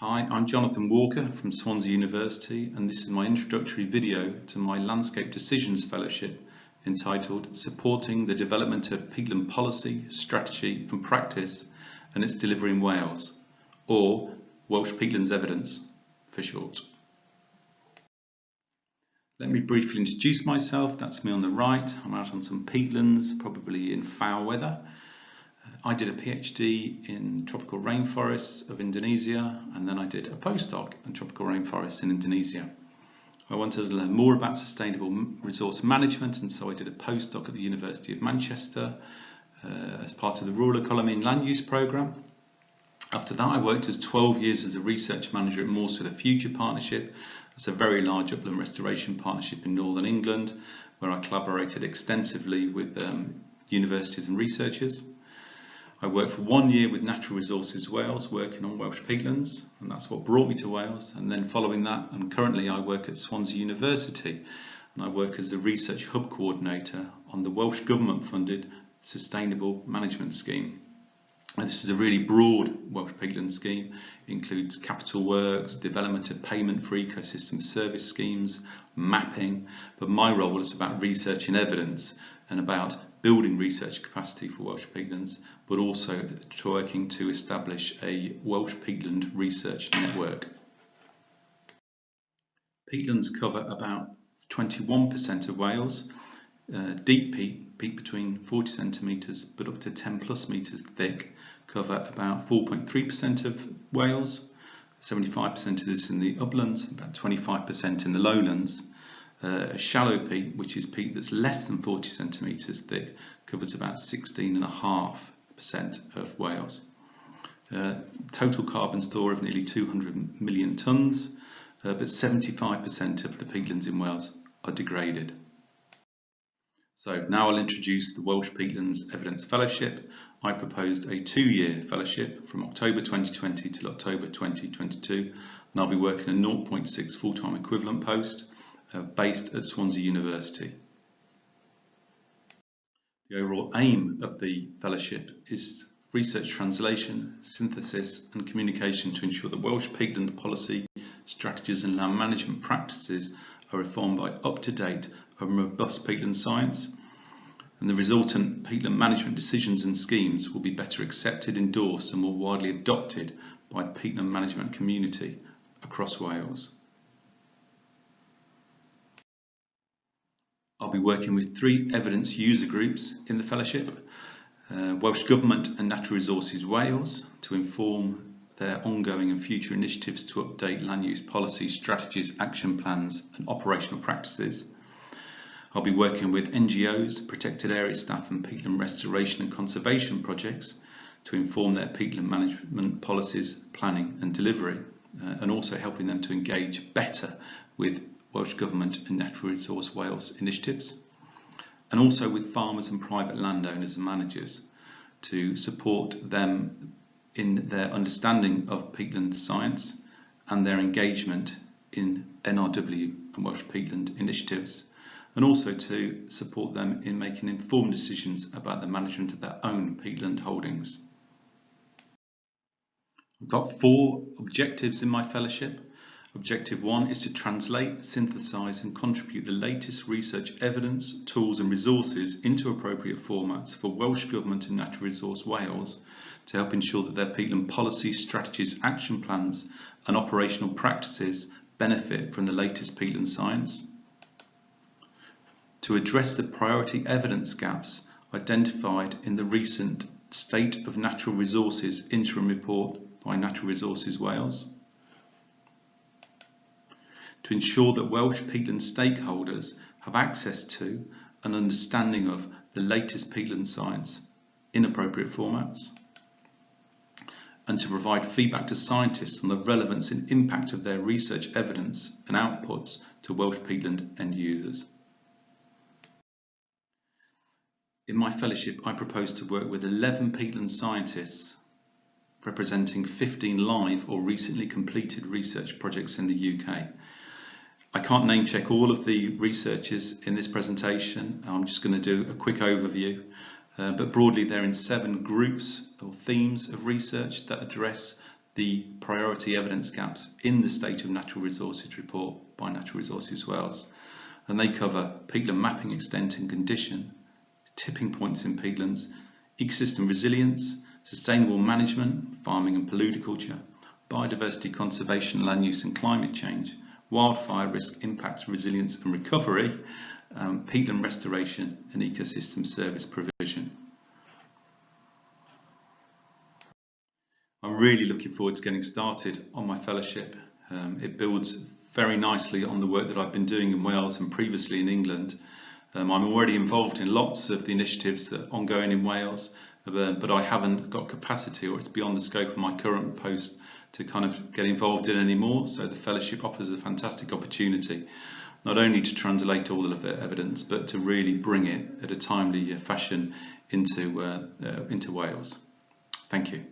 Hi, I'm Jonathan Walker from Swansea University, and this is my introductory video to my Landscape Decisions Fellowship entitled Supporting the Development of Peatland Policy, Strategy and Practice and its Delivery in Wales, or Welsh Peatlands Evidence for short. Let me briefly introduce myself. That's me on the right. I'm out on some peatlands, probably in foul weather. I did a PhD in tropical rainforests of Indonesia, and then I did a postdoc in tropical rainforests in Indonesia. I wanted to learn more about sustainable resource management, and so I did a postdoc at the University of Manchester as part of the Rural Economy and Land Use programme. After that, I worked as 12 years as a research manager at Moors for the Future Partnership. That's a very large upland restoration partnership in Northern England, where I collaborated extensively with universities and researchers. I worked for 1 year with Natural Resources Wales, working on Welsh peatlands, and that's what brought me to Wales. And then following that, and currently I work at Swansea University, and I work as the Research Hub Coordinator on the Welsh Government-funded Sustainable Management Scheme. And this is a really broad Welsh peatland scheme. It includes capital works, development of payment for ecosystem service schemes, mapping, but my role is about research and evidence and about building research capacity for Welsh peatlands, but also working to establish a Welsh peatland research network. Peatlands cover about 21% of Wales. Deep peat between 40 centimetres but up to 10 plus metres thick, cover about 4.3% of Wales. 75% of this in the uplands, about 25% in the lowlands. Shallow peat, which is peat that's less than 40 centimetres thick, covers about 16.5% of Wales. Total carbon store of nearly 200 million tonnes, but 75% of the peatlands in Wales are degraded. So now I'll introduce the Welsh Peatlands Evidence Fellowship. I proposed a 2-year fellowship from October 2020 till October 2022, and I'll be working a 0.6 full-time equivalent post based at Swansea University. The overall aim of the fellowship is research translation, synthesis and communication to ensure that Welsh peatland policy, strategies and land management practices are informed by up-to-date and robust peatland science, and the resultant peatland management decisions and schemes will be better accepted, endorsed and more widely adopted by the peatland management community across Wales. I'll be working with 3 evidence user groups in the fellowship. Welsh Government and Natural Resources Wales to inform their ongoing and future initiatives to update land use policy, strategies, action plans and operational practices. I'll be working with NGOs, protected area staff and peatland restoration and conservation projects to inform their peatland management policies, planning and delivery, and also helping them to engage better with Welsh Government and Natural Resource Wales initiatives, and also with farmers and private landowners and managers to support them in their understanding of peatland science and their engagement in NRW and Welsh peatland initiatives, and also to support them in making informed decisions about the management of their own peatland holdings. I've got 4 objectives in my fellowship. Objective 1 is to translate, synthesise and contribute the latest research evidence, tools and resources into appropriate formats for Welsh Government and Natural Resource Wales to help ensure that their peatland policy, strategies, action plans and operational practices benefit from the latest peatland science. To address the priority evidence gaps identified in the recent State of Natural Resources interim report by Natural Resources Wales. To ensure that Welsh peatland stakeholders have access to an understanding of the latest peatland science in appropriate formats, and to provide feedback to scientists on the relevance and impact of their research evidence and outputs to Welsh peatland end users. In my fellowship, I propose to work with 11 peatland scientists representing 15 live or recently completed research projects in the UK. I can't name check all of the researchers in this presentation. I'm just going to do a quick overview, but broadly they're in 7 groups or themes of research that address the priority evidence gaps in the State of Natural Resources report by Natural Resources Wales. And they cover peatland mapping extent and condition, tipping points in peatlands, ecosystem resilience, sustainable management, farming and polluticulture, biodiversity conservation, land use and climate change, wildfire risk impacts, resilience and recovery, peatland restoration and ecosystem service provision. I'm really looking forward to getting started on my fellowship. It builds very nicely on the work that I've been doing in Wales and previously in England. I'm already involved in lots of the initiatives that are ongoing in Wales, but I haven't got capacity, or it's beyond the scope of my current post, to kind of get involved in anymore. So the fellowship offers a fantastic opportunity, not only to translate all of the evidence, but to really bring it at a timely fashion into Wales. Thank you.